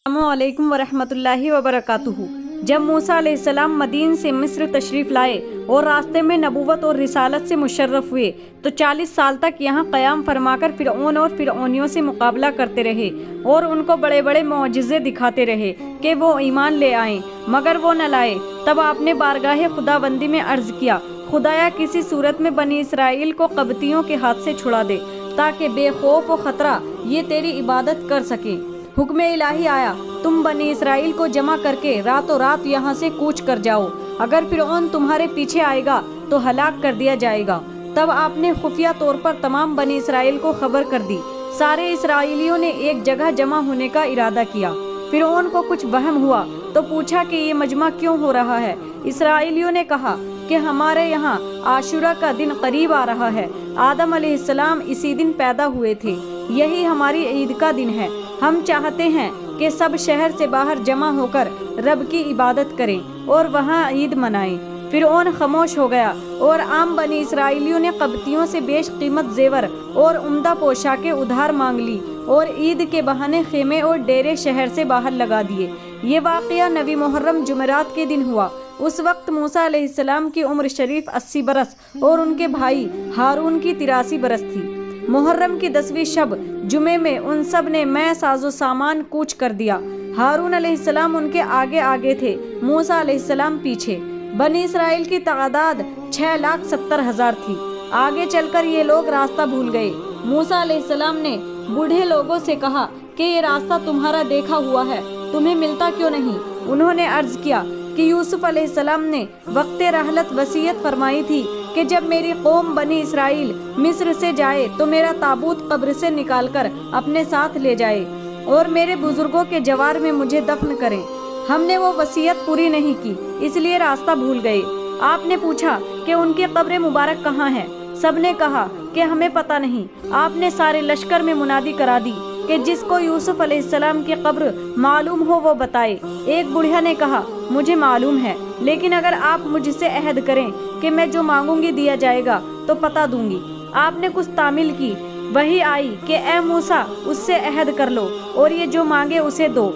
अस्सलामुअलैकुम वरहमतुल्लाहि वबरकातुहू। जब मूसा अलैहिस्सलाम मदीन से मिस्र तशरीफ़ लाए और रास्ते में नबूवत और रिसालत से मुशर्रफ हुए तो 40 साल तक यहाँ क़याम फरमाकर फ़िरऔन और फ़िरऔनियों से मुकाबला करते रहे और उनको बड़े बड़े मौजिज़े दिखाते रहे कि वो ईमान ले आएँ, मगर वो न लाए। तब आपने बारगाह खुदाबंदी में अर्ज़ किया, खुदाया किसी सूरत में बनी इसराइल को कब्तियों के हाथ से छुड़ा दे ताकि बेखौफ व ख़तरा ये तेरी इबादत कर सकें। हुक्म इलाही आया, तुम बनी इसराइल को जमा करके रातों रात यहाँ से कूच कर जाओ, अगर फ़िरऔन तुम्हारे पीछे आएगा तो हलाक कर दिया जाएगा। तब आपने खुफिया तौर पर तमाम बनी इसराइल को खबर कर दी। सारे इसराइलियों ने एक जगह जमा होने का इरादा किया। फ़िरऔन को कुछ वहम हुआ तो पूछा कि ये मजमा क्यों हो रहा है। इसराइलियों ने कहा कि हमारे यहाँ आशुरा का दिन करीब आ रहा है। आदम अलैहिस्सलाम इसी दिन पैदा हुए थे, यही हमारी ईद का दिन है। हम चाहते हैं कि सब शहर से बाहर जमा होकर रब की इबादत करें और वहाँ ईद मनाएं। फ़िरऔन खामोश हो गया और आम बनी इसराइलियों ने कब्तियों से बेश कीमत जेवर और उम्दा पोशाकें उधार मांग ली और ईद के बहाने खेमे और डेरे शहर से बाहर लगा दिए। ये वाक़या नवी मुहर्रम जुमेरात के दिन हुआ। उस वक्त मूसा अलैहिस्सलाम की उम्र शरीफ 80 बरस और उनके भाई हारून की 83 बरस थी। मुहर्रम की 10वीं शब जुमे में उन सब ने मैं साजो सामान कूच कर दिया। हारून अलैहिस्सलाम उनके आगे आगे थे, मूसा अलैहिस्सलाम पीछे। बनी इसराइल की तादाद 6,70,000 थी। आगे चलकर ये लोग रास्ता भूल गए। मूसा अलैहिस्सलाम ने बूढ़े लोगों से कहा कि ये रास्ता तुम्हारा देखा हुआ है, तुम्हें मिलता क्यों नहीं। उन्होंने अर्ज किया कि यूसुफ अलैहिस्सलाम ने वक्ते रहलत वसीयत फरमाई थी कि जब मेरी कौम बनी इसराइल मिस्र से जाए तो मेरा ताबूत कब्र से निकालकर अपने साथ ले जाए और मेरे बुजुर्गों के जवार में मुझे दफन करें। हमने वो वसीयत पूरी नहीं की, इसलिए रास्ता भूल गए। आपने पूछा कि उनकी कब्र मुबारक कहाँ है। सबने कहा कि हमें पता नहीं। आपने सारे लश्कर में मुनादी करा दी कि जिसको यूसुफ अलैहिस्सलाम की कब्र मालूम हो वो बताए। एक बुढ़िया ने कहा, मुझे मालूम है, लेकिन अगर आप मुझसे अहद करें कि मैं जो मांगूंगी दिया जाएगा तो पता दूंगी। आपने कुछ तामील की, वही आई कि ए मूसा उससे अहद कर लो और ये जो मांगे उसे दो।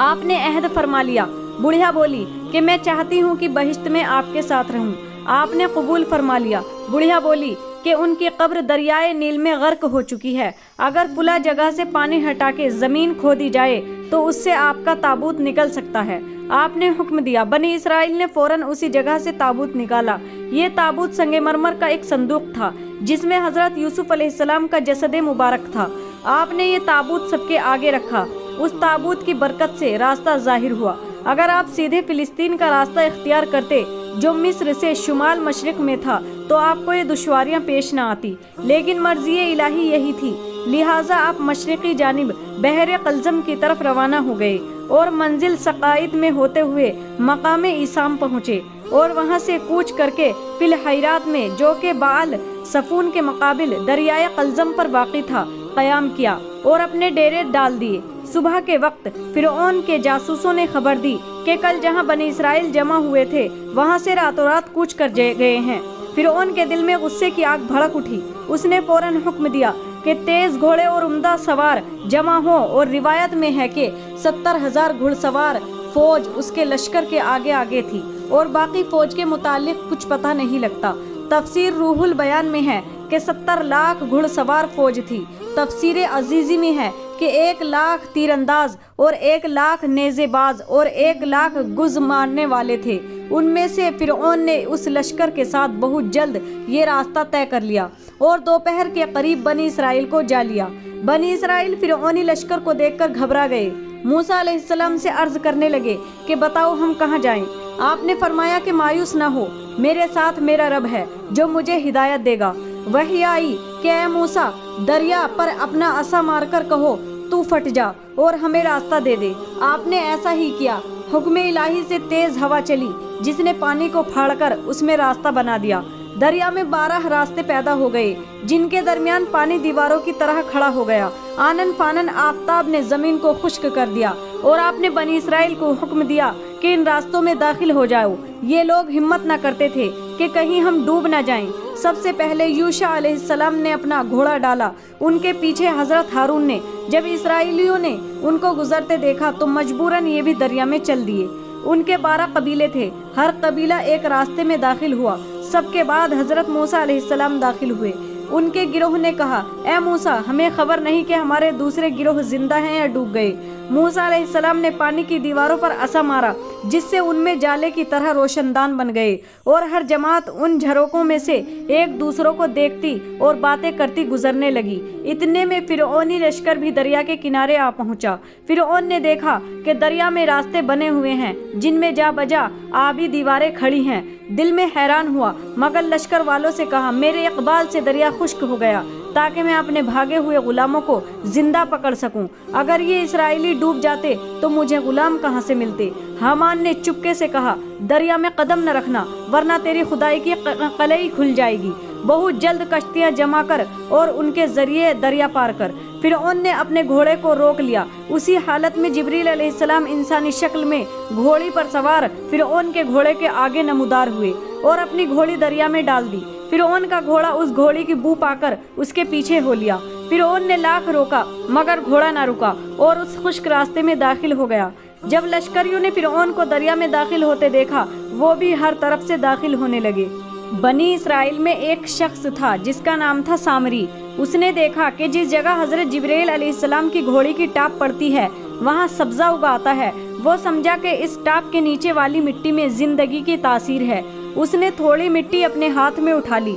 आपने अहद फरमा लिया। बुढ़िया बोली कि मैं चाहती हूँ कि बहिश्त में आपके साथ रहूँ। आपने कबूल फरमा लिया। बुढ़िया बोली कि उनकी कब्र दरियाए नील में गर्क हो चुकी है। अगर पुला जगह से पानी हटा के जमीन खोदी जाए तो उससे आपका ताबूत निकल सकता है। आपने हुक्म दिया। बनी इसराइल ने फौरन उसी जगह से ताबूत निकाला। ये ताबूत संगमरमर का एक संदूक था जिसमें हजरत यूसुफ अलैहिस्सलाम का जसद मुबारक था। आपने ये ताबूत सबके आगे रखा। उस ताबूत की बरकत से रास्ता जाहिर हुआ। अगर आप सीधे फिलिस्तीन का रास्ता इख्तियार करते जो मिस्र से शुमाल मशरिक में था तो आपको ये दुश्वारियां पेश न आती, लेकिन मर्जी इलाही यही थी, लिहाजा आप मशरिकी जानिब बहरे कलजम की तरफ रवाना हो गए और मंजिल सकाइत में होते हुए मकाम ईसाम पहुँचे और वहाँ से कूच करके फिल हैरात में जो के बाल सफून के मुकाबिल दरियाए कलजम पर वाक़ी था क़याम किया और अपने डेरे डाल दिए। सुबह के वक्त फ़िरऔन के जासूसों ने खबर दी कि कल जहां बनी इसराइल जमा हुए थे वहां से रातों रात कूच कर गए हैं। फ़िरऔन के दिल में गुस्से की आग भड़क उठी। उसने फौरन हुक्म दिया कि तेज घोड़े और उम्दा सवार जमा हो और रिवायत में है कि 70,000 घुड़सवार फौज उसके लश्कर के आगे आगे थी और बाकी फौज के मुतालिक कुछ पता नहीं लगता। तफसीर रूहुल बयान में है कि 70 लाख घुड़सवार फौज थी। तफसीर अजीजी में है कि 1 लाख तीरंदाज और 1 लाख नेज़ेबाज और 1 लाख गुज मारने वाले थे। उनमें से फ़िरऔन ने उस लश्कर के साथ बहुत जल्द ये रास्ता तय कर लिया और दोपहर के करीब बनी इसराइल को जा लिया। बनी इसराइल फ़िरऔनी लश्कर को देखकर घबरा गए। मूसा अलैहिस्सलाम से अर्ज करने लगे कि बताओ हम कहाँ जाएं। आपने फरमाया कि मायूस न हो, मेरे साथ मेरा रब है जो मुझे हिदायत देगा। वही आई कि ए मूसा दरिया पर अपना असा मारकर कहो तू फट जा और हमें रास्ता दे दे। आपने ऐसा ही किया। हुक्म इलाही से तेज हवा चली जिसने पानी को फाड़कर उसमें रास्ता बना दिया। दरिया में 12 रास्ते पैदा हो गए जिनके दरमियान पानी दीवारों की तरह खड़ा हो गया। आनन फानन आफताब ने जमीन को खुश्क कर दिया और आपने बनी इसराइल को हुक्म दिया कि इन रास्तों में दाखिल हो जाओ। ये लोग हिम्मत न करते थे कि कहीं हम डूब न जाएं। سب سے پہلے یوشع علیہ السلام نے اپنا گھوڑا ڈالا، ان کے پیچھے حضرت ہارون نے۔ جب اسرائیلیوں نے ان کو گزرتے دیکھا تو مجبوراً یہ بھی دریا میں چل دیے۔ ان کے 12 قبیلے تھے، ہر قبیلہ ایک راستے میں داخل ہوا۔ سب کے بعد حضرت موسیٰ علیہ السلام داخل ہوئے۔ ان کے گروہ نے کہا، اے موسیٰ، ہمیں خبر نہیں کہ ہمارے دوسرے گروہ زندہ ہیں یا ڈوب گئے۔ موسیٰ علیہ السلام نے پانی کی دیواروں پر عصا مارا، جس سے ان میں جالے کی طرح روشن دان بن گئے، اور ہر جماعت ان جھروکوں میں سے ایک دوسروں کو دیکھتی اور باتیں کرتی گزرنے لگی۔ اتنے میں فرعونی لشکر بھی دریا کے کنارے آ پہنچا۔ فرعون نے دیکھا کہ دریا میں راستے بنے ہوئے ہیں جن میں جا بجا آبی دیواریں کھڑی ہیں۔ دل میں حیران ہوا، مگر لشکر والوں سے کہا، میرے اقبال سے دریا خشک ہو گیا تاکہ میں اپنے بھاگے ہوئے غلاموں کو زندہ پکڑ سکوں۔ اگر یہ اسرائیلی ڈوب جاتے تو مجھے غلام کہاں سے ملتے؟ حامان نے چپکے سے کہا، دریا میں قدم نہ رکھنا ورنہ تیری خدائی کی قلعی کھل جائے گی۔ بہت جلد کشتیاں جما کر اور ان کے ذریعے دریا پار کر فرعون نے اپنے گھوڑے کو روک لیا۔ اسی حالت میں جبریل علیہ السلام انسانی شکل میں گھوڑی پر سوار فرعون کے گھوڑے کے آگے نمودار ہوئے اور اپنی گھوڑی دریا میں ڈال دی۔ فرعون کا گھوڑا اس گھوڑی کی بو پا کر اس کے پیچھے ہو لیا۔ فرعون نے لاکھ روکا مگر گھوڑا نہ رکا اور اس خشک راستے میں داخل ہو گیا۔ جب لشکریوں نے فرعون کو دریا میں داخل ہوتے دیکھا، وہ بھی ہر طرف سے داخل ہونے لگے۔ بنی اسرائیل میں ایک شخص تھا جس کا نام تھا سامری۔ اس نے دیکھا کہ جس جگہ حضرت جبریل علیہ السلام کی گھوڑی کی ٹاپ پڑتی ہے وہاں سبزہ اگاتا ہے۔ وہ سمجھا کہ اس ٹاپ کے نیچے والی مٹی میں زندگی کی تاثیر ہے۔ اس نے تھوڑی مٹی اپنے ہاتھ میں اٹھا لی۔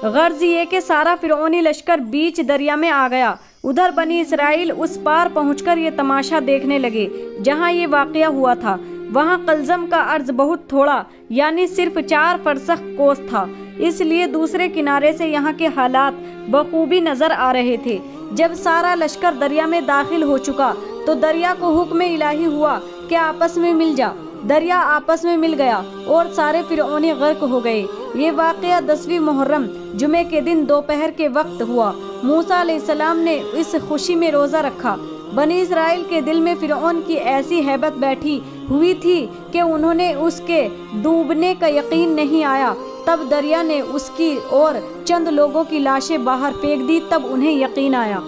غرض یہ کہ سارا فرعونی لشکر بیچ دریا میں آ گیا۔ ادھر بنی اسرائیل اس پار پہنچ کر یہ تماشا دیکھنے لگے جہاں یہ واقعہ ہوا تھا۔ وہاں قلزم کا عرض بہت تھوڑا، یعنی صرف 4 فرسخ کوس تھا، اس لیے دوسرے کنارے سے یہاں کے حالات بخوبی نظر آ رہے تھے۔ جب سارا لشکر دریا میں داخل ہو چکا تو دریا کو حکم الہی ہوا کہ آپس میں مل جا۔ دریا آپس میں مل گیا اور سارے فرعونی غرق ہو گئے۔ یہ واقعہ 10ویں محرم جمعے کے دن دوپہر کے وقت ہوا۔ موسیٰ علیہ السلام نے اس خوشی میں روزہ رکھا۔ بنی اسرائیل کے دل میں فرعون کی ایسی ہیبت بیٹھی ہوئی تھی کہ انہوں نے اس کے ڈوبنے کا یقین نہیں آیا۔ تب دریا نے اس کی اور چند لوگوں کی لاشیں باہر پھینک دی، تب انہیں یقین آیا۔